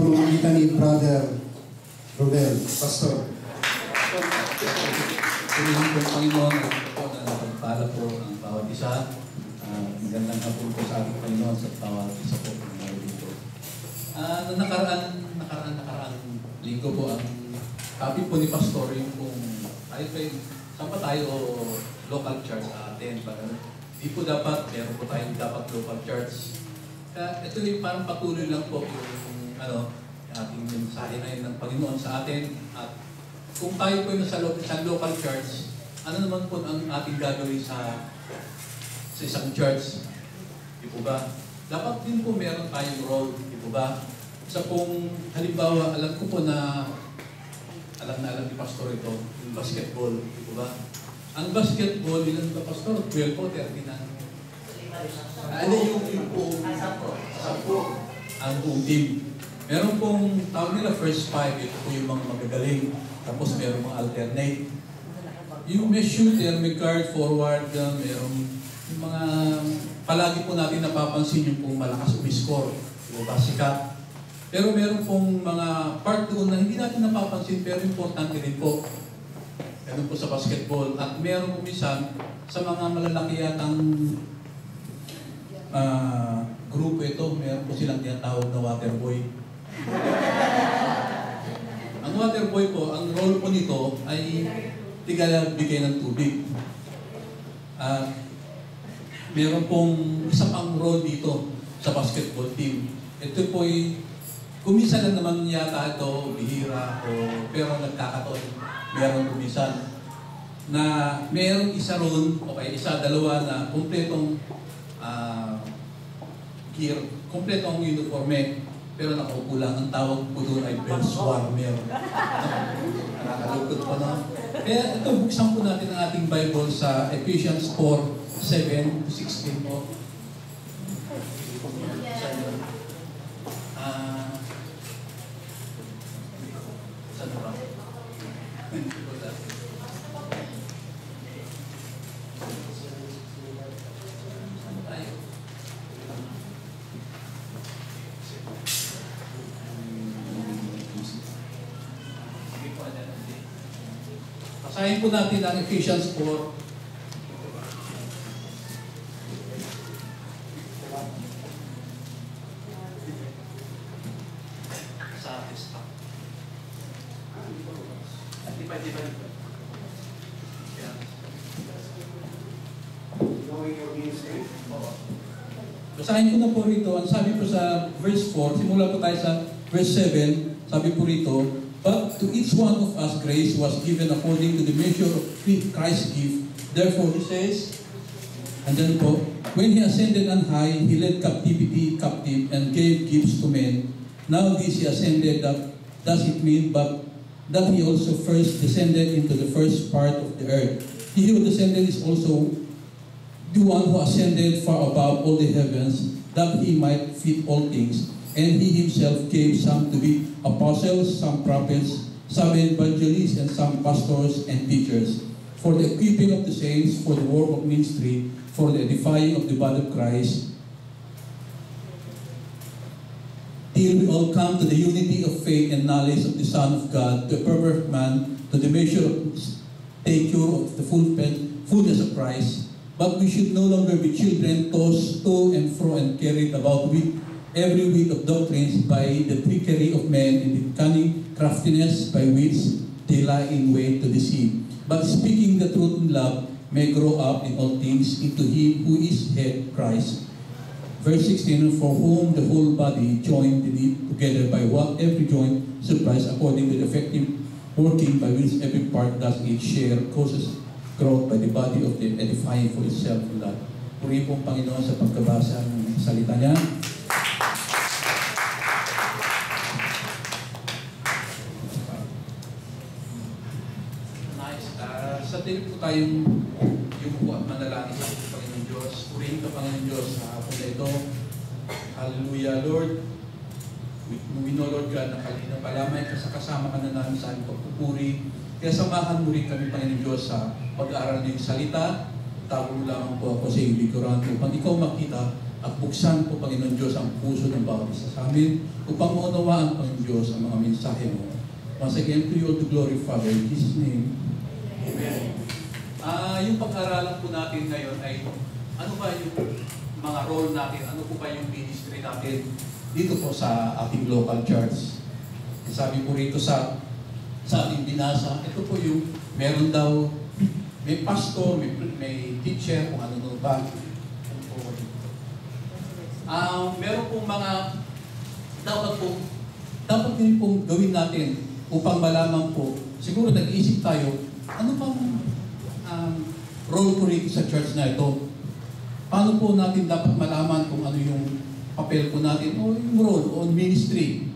pamamagitan ni Brother Rodel. Pastor. Purihin po Panginoon at po na napagpala po ang bawat isa. Magandang hapon po sa ating Panginoon sa bawat isa po ng mga dito. Nakaraan linggo po ang topic po ni Pastor yung kung tayo pa saan pa tayo local church atin. Di po dapat, meron po tayong dapat local church. Ito yung parang patuloy lang po yung ating mensahe na yun ng Panginoon sa atin. At kung tayo po yung nasa local church, ano naman po ang ating gagawin sa isang church? Di po ba? Dapat din po meron tayong role. Di po ba? Sa pong halimbawa, alam ko po na alam ni Pastor ito, yung basketball. Di po ba? Ang basketball, ilan ba Pastor? 12 po, 13 na. Ano yung po? 10 ang buong team. Meron pong tawag nila first 5, ito po yung mga magagaling. Tapos meron mga alternate. Yung may shooter, may guard, forward, meron yung mga palagi po natin napapansin yung pong malakas umiscore. Yung sikat. Pero meron pong mga part doon na hindi natin napapansin pero importante rin po. Meron po sa basketball. At meron po minsan sa mga malalaki yatang grupo ito, meron po silang tinatawag na water boy. Ang water boy po, ang role po nito ay bigay ng tubig. Meron pong isa pang role dito sa basketball team. Ito po ay kumisa lang naman yata ito, bihira, pero nagkakataon. Meron kumisan na meron isa ron, isa, dalawa na kumpletong gear, kumpletong uniforme. Pero nakaupo lang, ang tawag po doon ay bench warmer. Nakakalugod po na. Kaya ito, buksan po natin ang ating Bible sa Ephesians 4:7-16 po. Saan ba? Basahin po natin ang Ephesians 4. Sa testa. Basahin ko na po rito. Ang sabi po sa verse 4, simula po tayo sa verse 7, sabi po rito, but to each one of us grace was given according to the measure of Christ's gift. Therefore, he says, and then po, when he ascended on high, he led captivity captive and gave gifts to men. Now this he ascended, does it mean, but that he also first descended into the first part of the earth. He who descended is also the one who ascended far above all the heavens, that he might fit all things. And he himself gave some to be apostles, some prophets, some evangelists, and some pastors and teachers, for the equipping of the saints, for the work of ministry, for the edifying of the body of Christ, till we all come to the unity of faith and knowledge of the Son of God, to a perfect man, to the measure of stature of the fullness of Christ. But we should no longer be children, tossed to and fro and carried about with every wind of doctrines by the trickery of men and the cunning craftiness by which they lie in wait to deceive. But speaking the truth in love may grow up in all things into him who is head, Christ. Verse 16, for whom the whole body joined together by what every joint supplies according to the effective working by which every part does its share causes growth by the body of the edifying for itself in love. Purihin pong Panginoon sa pagkabasa ng salita niya. Sa tingin po tayong yumuko at manalangin sa Panginoon Diyos. Purihin ka Panginoon Diyos sa hapon na ito. Hallelujah, Lord. We know, Lord God, na kalina palamay ka sa kasama ka na namin sa aming pagpupuri. Kaya samahan mo rin kami, Panginoon Diyos, sa pag-aaral ng salita. Tago lamang po ako sa iyong likuran upang ikaw makita at buksan po, Panginoon Diyos, ang puso ng bawat isa sa amin upang maunawaan, Panginoon Diyos, ang mga mensahe mo. Once again, to you all the glory, Father, in Jesus' name. Amen. Yung pag-aralan po natin ngayon ay ano ba yung mga role natin, ano po ba yung ministry natin dito po sa ating local church. Sabi po rito sa ating binasa, ito po yung meron daw, may pastor, may teacher, kung ano ba. Meron pong mga dapat din pong gawin natin upang malaman po. Siguro nag-iisip tayo, ano bang role ko rito sa church na ito? Paano po natin dapat malaman kung ano yung papel po natin o yung role o ministry?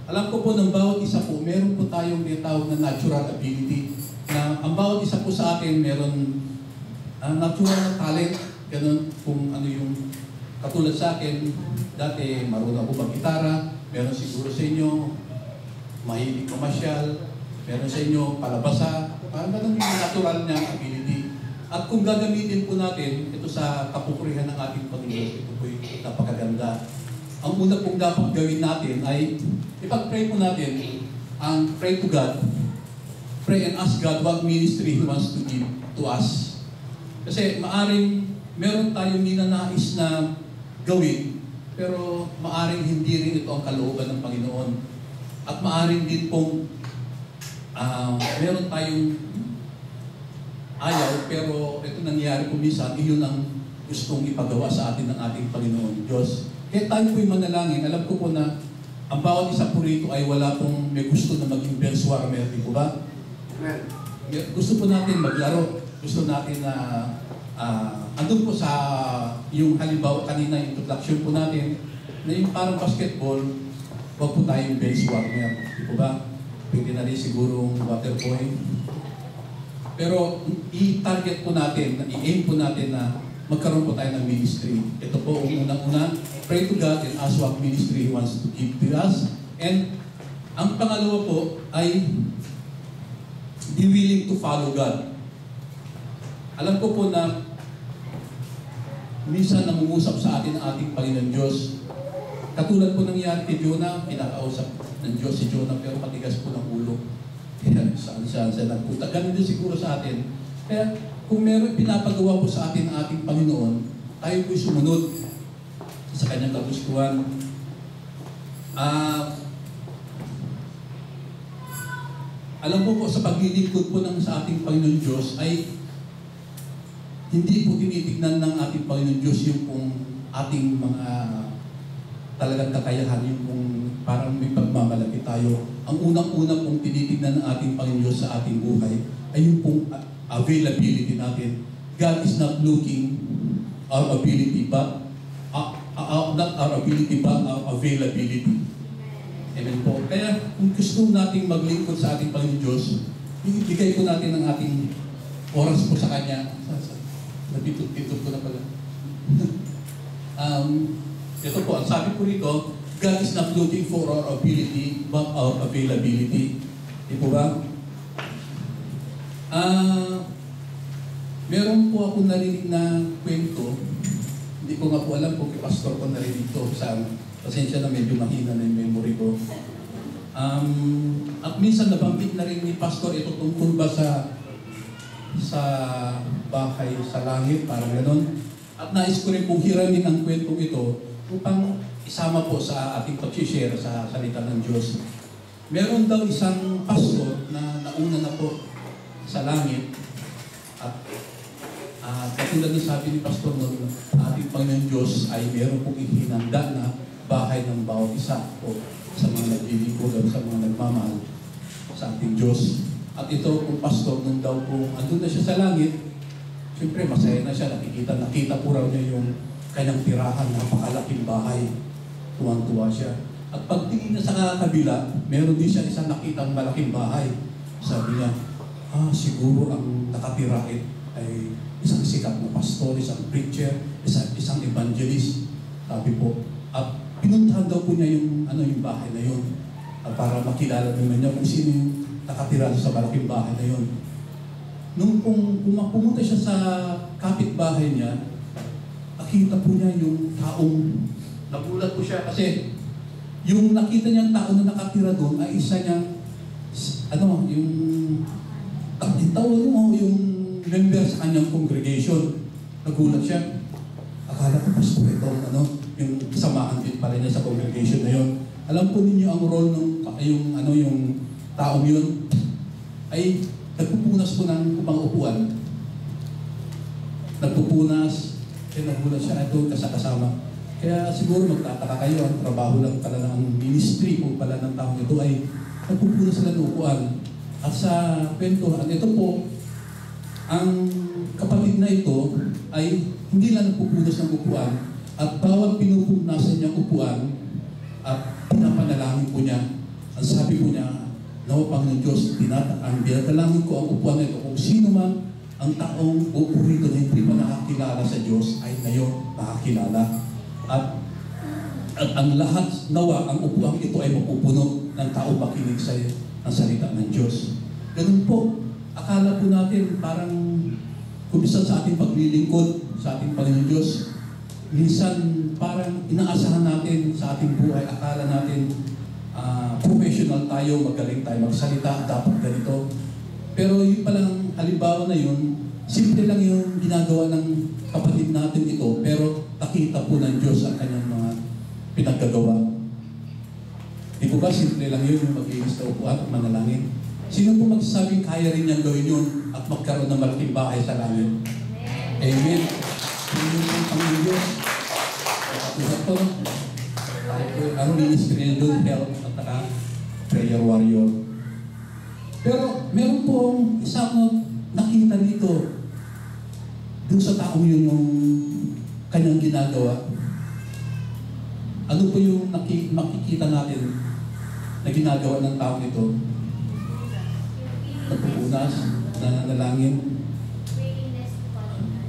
Alam ko po ng bawat isa po, meron po tayong tinatawag na natural ability na ang bawat isa po sa atin meron natural na talent, ganun kung ano yung katulad sa akin, dati marunong ako mag-gitara, meron siguro sa inyo mahilig mamasyal, meron sa inyo palabasa, parang ganun yung natural na ability. At kung gagamitin po natin ito sa kapupurihan ng ating Panginoon, ito po yung napakaganda. Ang una pong dapat gawin natin ay ipag-pray po natin ang pray to God. Pray and ask God what ministry He wants to give to us. Kasi maaring meron tayong ninanais na gawin, pero maaring hindi rin ito ang kalooban ng Panginoon. At maaring din pong meron tayong ayaw, pero ito nangyari po minsan, iyon ang gustong ipagawa sa atin ng ating Panginoon Diyos. Kaya tayo po'y manalangin, alam ko po na ang bawat isa po rito ay wala pong may gusto na maging bellswarmer, di po ba? Amen. Gusto po natin maglaro, gusto natin na andun po sa yung halimbawa kanina, introduction po natin, na yung parang basketball, wag po tayong bellswarmer, di po ba? Pwede na rin sigurong water boy. Pero i-target po natin, i-aim po natin na magkaroon po tayo ng ministry. Ito po ang unang-una, pray to God and ask what ministry He wants to give to us. And ang pangalawa po ay be willing to follow God. Alam ko po na minsan namungusap sa atin ang ating Panginoon Diyos. Katulad po nangyari kay Jonah, kinakausap ng Diyos si Jonah pero matigas po ng ulo. Saan siya nagpunta. Ganun din siguro sa atin. Kaya kung meron pinapagawa po sa atin ang ating Panginoon, tayo po'y sumunod sa kanyang kagustuhan. Alam po sa paglilingkod po sa ating Panginoon Diyos ay hindi po tinitignan ng ating Panginoon Diyos yung kung ating mga talagang kakayahan, yung kung parang may pagmamalaki tayo. Ang unang-una pong tinitignan ng ating Panginoon Diyos sa ating buhay ay yung pong availability natin. God is not looking our ability but not our ability but our availability. Amen po. Kaya kung gusto nating maglingkod sa ating Panginoon Diyos, ibigay po natin ang ating oras po sa Kanya. Nabitog-bitog ko na pala. Ito po, ang sabi po rito, God is not looking for our ability but our availability. Di po ba? Meron po ako narinig na kwento. Hindi ko nga po alam kung pastor ko narinig ito. Pasensya na medyo mahina na yung memory ko. At minsan nabanggit na rin ni pastor ito tungkol ba sa bahay sa langit, parang gano'n. At nais ko rin pong hiramin ang kwentong ito upang isama po sa ating pag-share sa salita ng Diyos. Meron daw isang pastor na nauna na po sa langit at katulad ng sabi ni pastor noon, ating Panginoon Diyos ay meron pong ihinanda na bahay ng bawat isa po sa mga naglilingkuran, sa mga nagmamahal sa ating Diyos. At ito pong pastor nung daw po andun na siya sa langit, siyempre masaya na siya, nakita po raw niya yung kanyang tirahan, napakalaking bahay. Tuwang-tuwa siya. At pagtingin niya sa kabila, meron din siya isang nakitang malaking bahay. Sabi niya, siguro ang nakatira ay isang sikat na pastor, isang preacher, isang evangelist. Sabi po, at pinuntahan daw po niya yung bahay na yun para makilala naman niya kung sino yung nakatira sa malaking bahay na yun. Nung pumunta siya sa kapitbahay niya, nakita po niya yung taong, nagulat po siya kasi yung nakita niyang tao na nakatira doon ay isa niyang, yung member sa kanyang congregation. Nagulat siya. Akala ko pastor ito, yung samahan din pala niya sa congregation na yun. Alam po ninyo ang role ng yung taong yun ay nagpupunas po ng mga upuan. Nagpupunas, nagulat siya, ito kasama. Kaya siguro magtataka kayo, ang trabaho lang pala ng ministry po pala ng taong ito ay nagpupunas sila ng upuan. At sa kwentuhan, ito po, ang kapatid na ito ay hindi lang nagpupunas ng upuan at bawat pinupunasan niyang upuan at pinapanalangin po niya. Ang sabi po niya, "Nawa Panginoon Diyos, ang dinadalangin ko ang upuan na ito kung sino man ang taong upo rito na hindi pa nakakilala sa Diyos ay ngayon nakakilala. At ang lahat nawa, ang upuan ito ay mapupuno ng taong makinig sa ang salita ng Diyos." Ganun po. Akala po natin parang kumisan sa ating paglilingkod sa ating Panginoon Diyos, minsan parang inaasahan natin sa ating buhay, akala natin professional tayo, magaling tayo magsalita, dapat ganito. Pero yung palang halimbawa na yun, simple lang yung ginagawa ng kapatid natin ito, pero nakita po ng Diyos ang kanyang mga pinaggagawa. Di po ba simple lang yun yung mag-iis na upuan at manalangin? Sino po magsasabing kaya rin niyang gawin yun at magkaroon ng malaking bahay sa langit? Amen. Yun yung Panginoon Diyos. Katulad po, ang ministry niya doon, health at saka prayer warrior. Pero meron pong isang nakita dito doon sa taong yun yung kanyang ginagawa. Ano po yung makikita natin na ginagawa ng taong ito? Nagpupunas, nananalangin.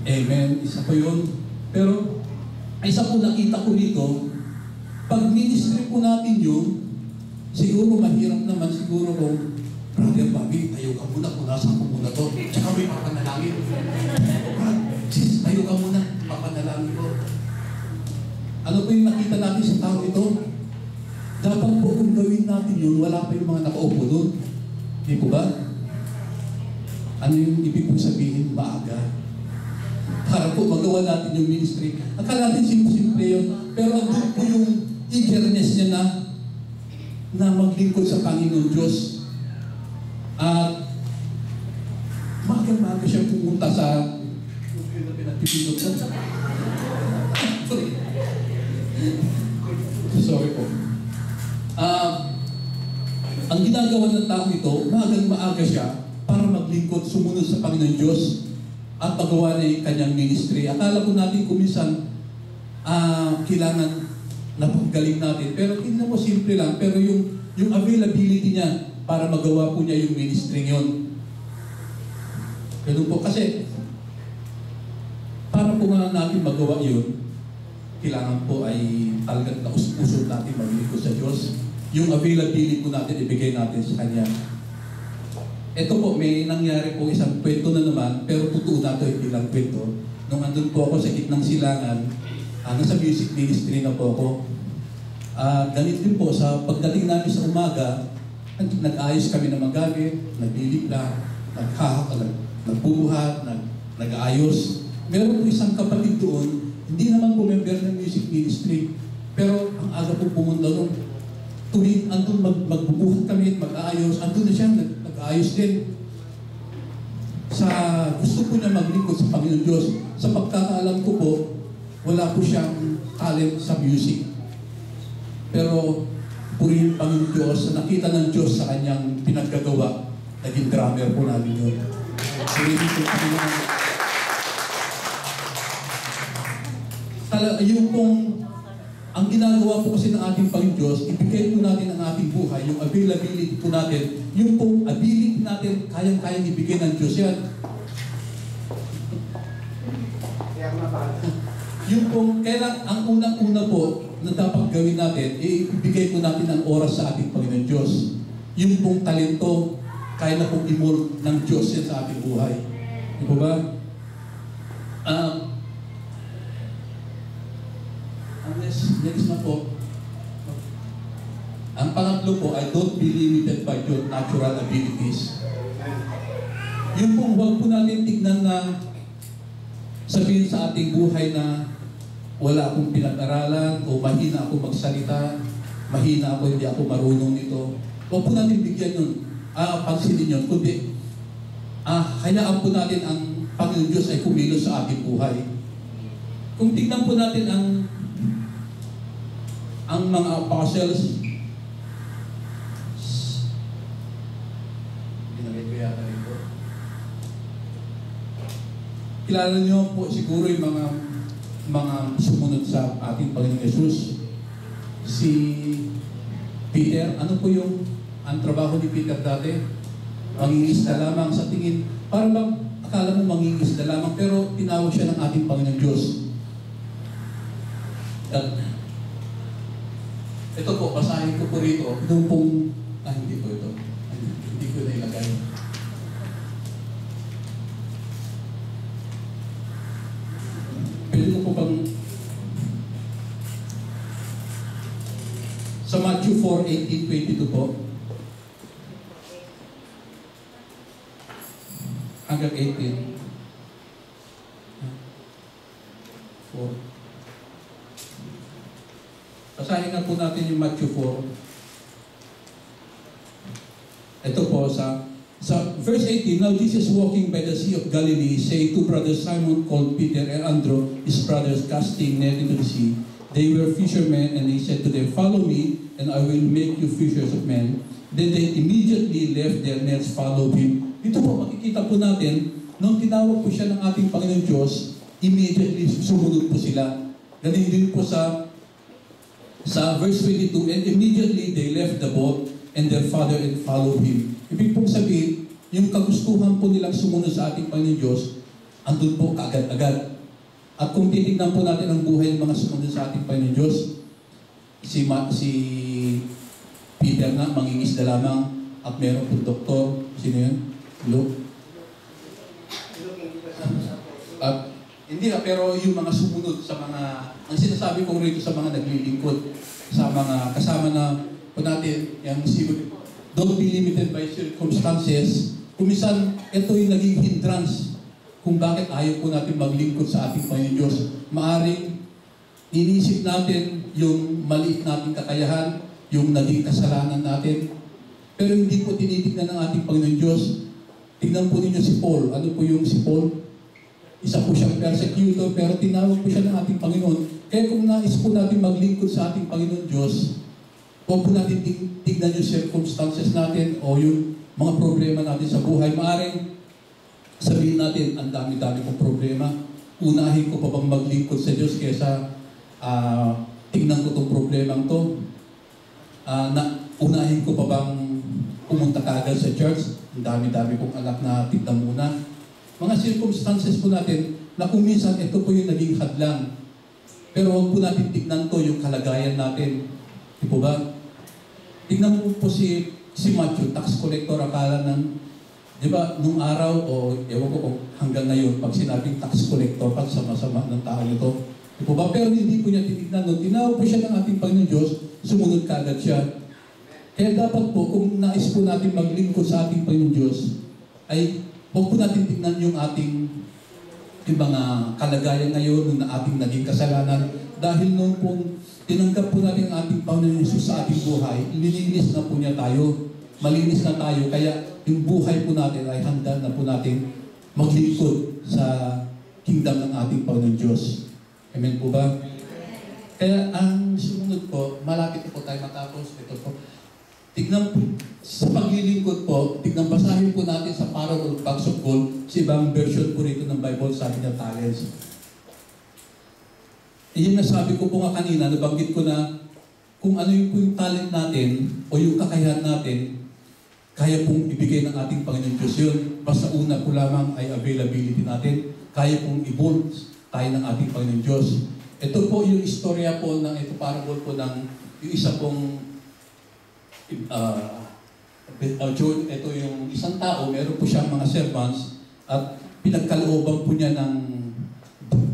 Amen. Isa po yun. Pero, isa po nakita ko dito, pag ministry po natin yun, siguro mahirap naman, siguro kung, "Brother Bobby, tayo ka muna, punasan ko muna to. Tsaka may papanalangin." "Sis, tayo ka muna, papanalangin ko." Ano po yung nakita natin sa tao ito? Dapat po kung gawin natin yun, wala pa yung mga nakaupo doon. Di po ba? Ano yung ibig kong sabihin? Maaga. Para po magawa natin yung ministry. Akala natin simple yun. Pero andun po yung eagerness niya na maglingkod sa Panginoon Diyos. At maaga siya pumunta sa sorry po. Ang ginagawa ng tao ito, maaga siya para maglingkod, sumunod sa Panginoon Diyos at magawa niya yung kanyang ministry. Akala ko natin kuminsan kailangan na paggaling natin. Pero hindi mo simple lang. Pero yung availability niya para magawa po niya yung ministry yun. Ganun po. Kasi para po nga natin magawa yun, kailangan po ay talagang taus-puso natin maglingkod sa Diyos. Yung availability po natin, ibigay natin sa Kanya. Ito po, may nangyari po isang kwento na naman, pero totoo na ito, hindi lang kwento. Nung andun po ako sa gitnang silangan, nasa music ministry na po ako. Ganit din po, sa pagdating namin sa umaga, nag-ayos kami ng magamit, naglilipla, nagbubuhat, nag-aayos. Meron po isang kapatid doon, hindi naman po member ng music ministry, pero ang aga po pumunta doon. Tuwing andun magbubuhat kami, mag-aayos, andun na siya, nag-aayos din. Gusto po niya maglingkod sa Panginoon Diyos. Sa pagkakaalam ko po, wala po siyang talent sa music. Pero purihin Panginoon Diyos, sa nakita ng Diyos sa kanyang pinaggagawa, naging drummer po namin yun. Purihin po Panginoon. Yung pong ang ginagawa po kasi ng ating Panginoon Diyos, ibigay po natin ang ating buhay, yung availability po natin, yung pong ability natin, kayang-kayang ibigay ng Diyos yan. Yung pong, kaya ang unang-una po na dapat gawin natin, ibigay po natin ang oras sa ating Panginoon Diyos. Yung pong talento, kaya na pong i-mold ng Diyos yan sa ating buhay. Di ba ba? pangatlo po ay don't be limited by your natural abilities. Yung pong huwag po natin tignan na sabihin sa ating buhay na wala akong pinag-aralan o mahina ako magsalita, mahina ako, hindi ako marunong nito. Huwag po natin bigyan yun, pansinin yun, kundi hayaan po natin ang Panginoon Diyos ay kumilos sa ating buhay. Kung tignan po natin ang mga apostles, kilala niyo po siguro yung mga sumunod sa ating Panginoon Yesus. Si Peter, ano po ang trabaho ni Peter dati? Mangingisda lamang sa tingin. Parang bang akala mo mangingisda lamang, pero tinawag siya ng ating Panginoon Diyos. At ito po, basahin ko po rito. Ito pong, hindi po ito. Hindi ko na ilagay. Pwede ko po bang sa Matthew 4:18-22 po hanggang 18. 4. Basahin na po natin yung Matthew 4. Ito po sa verse 18, now Jesus walking by the Sea of Galilee, say to brother Simon called Peter and Andrew, his brothers, casting net into the sea. They were fishermen, and he said to them, follow me, and I will make you fishers of men. Then they immediately left their nets, followed him. Dito po makikita po natin, nung tinawag po siya ng ating Panginoon Diyos, immediately sumunod po sila. Ganun din po sa verse 22, and immediately they left the boat and their father and followed him. Ibig pong sabihin, yung kagustuhan po nilang sumunod sa ating Panginoon Diyos, andun po kaagad-agad. At kung titignan po natin ang buhay ng mga sumunod sa ating Panginoon Diyos, si Peter na, mangingisda lamang, at meron po doktor, sino yun? Luke? At hindi na, pero yung mga sumunod sa mga, ang sinasabi ko rito sa mga naglilingkod, sa mga kasama na po natin, yung don't be limited by circumstances. Kumisan, ito yung naging hindrance kung bakit ayaw po natin maglingkod sa ating Panginoon Diyos. Maaring inisip natin yung maliit nating kakayahan, yung naging kasalanan natin, pero hindi po tinitignan ng ating Panginoon Diyos. Tignan po ninyo si Paul. Ano po yung si Paul? Isa po siyang persecutor, pero tinawag po siya ng ating Panginoon. Kaya kung nais po natin maglingkod sa ating Panginoon Diyos, huwag po natin tignan yung circumstances natin o yung mga problema natin sa buhay. Maaring sabihin natin, ang dami-dami kong problema. Unahin ko pa bang maglingkod sa Diyos kaysa tignan ko itong problemang to? Unahin ko pa bang pumunta kaagad sa church? Ang dami-dami kong anak na tignan muna. Mga circumstances po natin na kung minsan ito po yung naging hadlang. Pero huwag po natin tignan to yung kalagayan natin. Di po ba? Tignan mo po si Matthew, tax collector, akala ng, di ba, nung araw o ewan ko kung hanggang ngayon, pag sinabing tax collector, pag sama-sama ng tao ito. Di po ba? Pero hindi po niya titignan. Nung tinawag po siya ng ating Panginoon Diyos, sumunod kaagad siya. Kaya dapat po, kung nais po natin maglingkod sa ating Panginoon Diyos, ay huwag po natin tignan yung mga kalagayan ngayon, nung ating naging kasalanan. Dahil nung pong tinanggap po natin ang ating Panginoon Jesus sa ating buhay, nilinis na po niya tayo. Malinis na tayo. Kaya yung buhay po natin ay handa na po natin maglingkod sa kingdom ng ating Panginoon Diyos. Amen po ba? Kaya ang sumunod po, malapit po tayo matapos. Ito po. Tignan po, sa paglilingkod po, basahin po natin sa Parable of Bags of Gold, sa ibang version po rito ng Bible, sabi niya talents. Yung nasabi ko po nga kanina, nabanggit ko na kung ano yung talent natin o yung kakayahan natin, kaya pong ibigay ng ating Panginoon Diyos yun. Basta una po lamang ay availability natin. Kaya pong i-build tayo ng ating Panginoon Diyos. Ito po yung istorya po ng ito parable po ng yung isa pong ito yung isang tao, meron po siyang mga servants at pinagkalooban po niya ng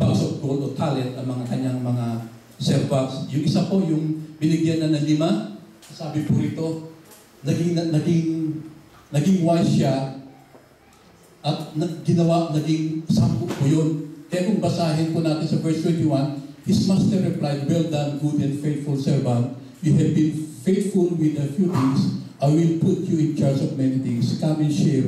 bags of gold o talent ang mga kanyang mga servants. Yung isa po yung binigyan na ng 5, sabi po rito, naging wise siya at naging 10 po yun. Kaya kung basahin po natin sa verse 21, his master replied, "Well done, good and faithful servant. You have been faithful with a few things. I will put you in charge of many things. Come and share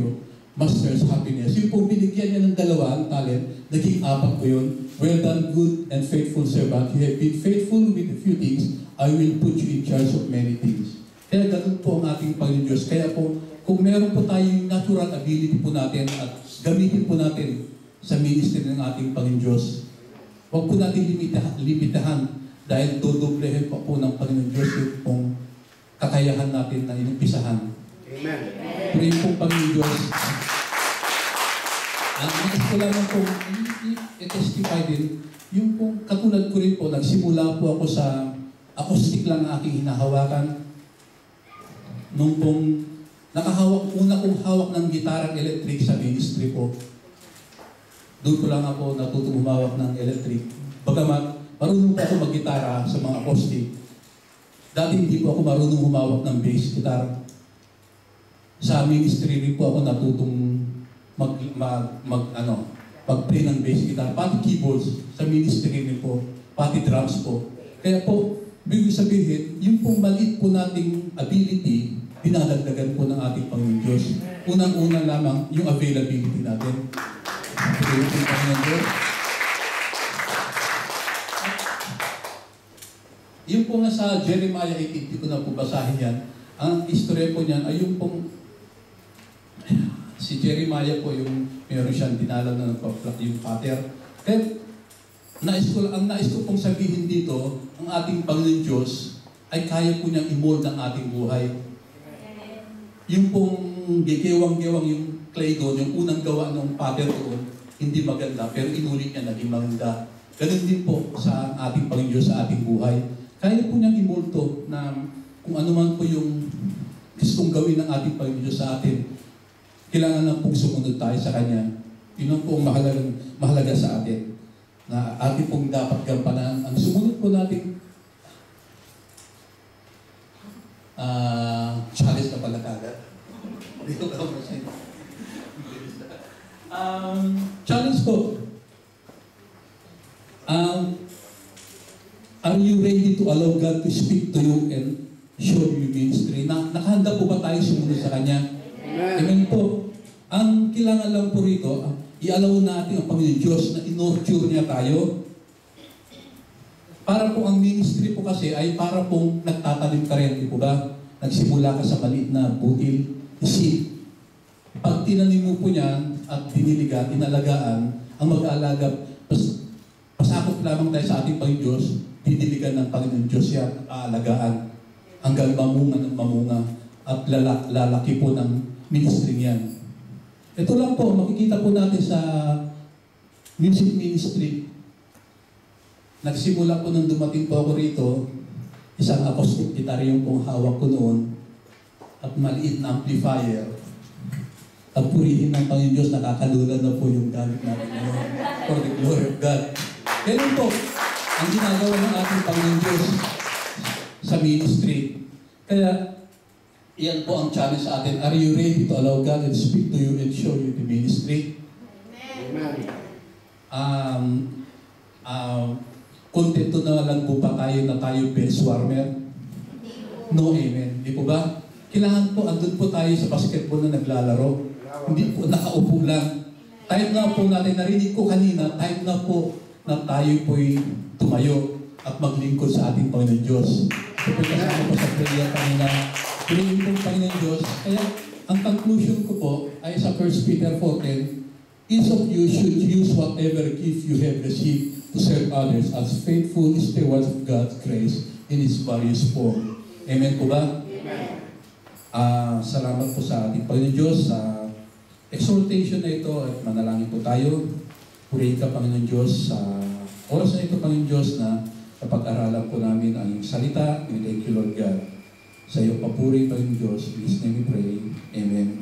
master's happiness." Yung po binigyan niya ng 2 talent, naging 4 po yun. "Well done, good and faithful servant. You have been faithful with a few things. I will put you in charge of many things." Kaya ganun po ang ating Panginoon Diyos. Kaya po, kung meron po tayong natural ability po natin at gamitin po natin sa ministry ng ating Panginoon Diyos, huwag po natin limitahan dahil dodoblehin pa po ng Panginoon Diyos yung pong kakayahan natin na inumpisahan. Amen. Purihin pong Panginoon Diyos. Ang nais ko lamang pong i-testify din, yung pong katulad ko rin po, nagsimula po ako sa acoustic lang ang aking hinahawakan. Nung pong una kong hawak ng gitarang electric sa ministry po, doon ko lang ako natutong humawak ng electric. Bagamat marunong po ako mag-gitara sa mga acoustic, dati hindi po ako marunong humawak ng bass guitar. Sa ministry rin po ako natutong mag-play ng bass guitar, pati keyboards sa ministry rin po, pati drums po. Kaya po, ibig sabihin, yung pong maliit po nating ability, dinadagdagan po ng ating Panginoon Diyos. Unang-una lamang yung availability natin. Yung Panginoon Diyos. Yung po nga sa Jeremiah 18, hindi ko na po basahin yan. Ang istorya po niyan ay yung pong si Jeremiah po yung meron siyang dinalaw na nagpa-plak yung pater. Kaya ang nais ko pong sabihin dito, ang ating Panginoon Diyos ay kaya po niyang i-mold ang ating buhay. Yung pong gewang-gewang yung clay doon, yung unang gawa ng pater doon, hindi maganda, pero inulit niya naging maganda. Ganun din po sa ating Panginoon Diyos sa ating buhay. Kaya po niyang i-mold to na kung ano man po yung gustong gawin ng ating Panginoon Diyos sa atin, kailangan lang pong sumunod tayo sa Kanya. Yun ang pong mahalaga sa atin. Na ating pong dapat gampanan. Ang sumunod po natin, challenge na pala kagad. Dito ka mo siya. Challenge po. Are you ready to allow God to speak to you and show you ministry? Nakahanda po ba tayo sumunod sa Kanya? Amen po. Ang kailangan lang po rito, i-allow natin ang Panginoon Diyos na in-nurture niya tayo. Para po ang ministry po kasi ay para pong nagtatanim ka rin, di po ba? Nagsimula ka sa maliit na butil, seed. Pag tinanim mo po niyan at diniligan, inalagaan, ang mag-aalaga, pasakop lamang tayo sa ating Panginoon Diyos, didiligan ng Panginoon Diyos yan, aalagaan, hanggang mamunga ng mamunga, at lalaki po ng ministry niyan. Ito lang po, makikita po natin sa music ministry. Nagsimula po nung dumating po ako rito, isang acoustic guitar yung pong hawak ko noon, at maliit na amplifier. At purihin ng Panginoon Diyos, nakakalula na po yung gamit natin ngayon. For the glory of God. Ganun po, ang ginagawa ng ating Panginoon Diyos sa ministry. Kaya, iyan po ang challenge sa atin. Are you ready to allow God to speak to you and show you the ministry? Amen. Kontento na lang po pa tayo na tayo bench warmer? No, amen. Di po ba? Kailangan po, andun po tayo sa basketball na naglalaro. Hindi po nakaupo lang. Time na po natin, narinig ko kanina, time na po na tayo po'y tumayo at maglingkod sa ating Panginoon Diyos. Ito po kasama po sa prayer kanina. Purihin po Panginoon Diyos. Kaya ang conclusion ko po ay sa 1 Peter 4:10, each of you should use whatever gift you have received to serve others as faithful stewards of God's grace in its various form. Amen po ba? Amen. Salamat po sa ating Panginoon Diyos sa exhortation na ito at manalangin po tayo. Purihin ka Panginoon Diyos sa oras na ito Panginoon Diyos na kapag-aralan po namin ang iyong salita. We thank you Lord God. Sa iyo papuri Panginoon Diyos. In His name we pray. Amen.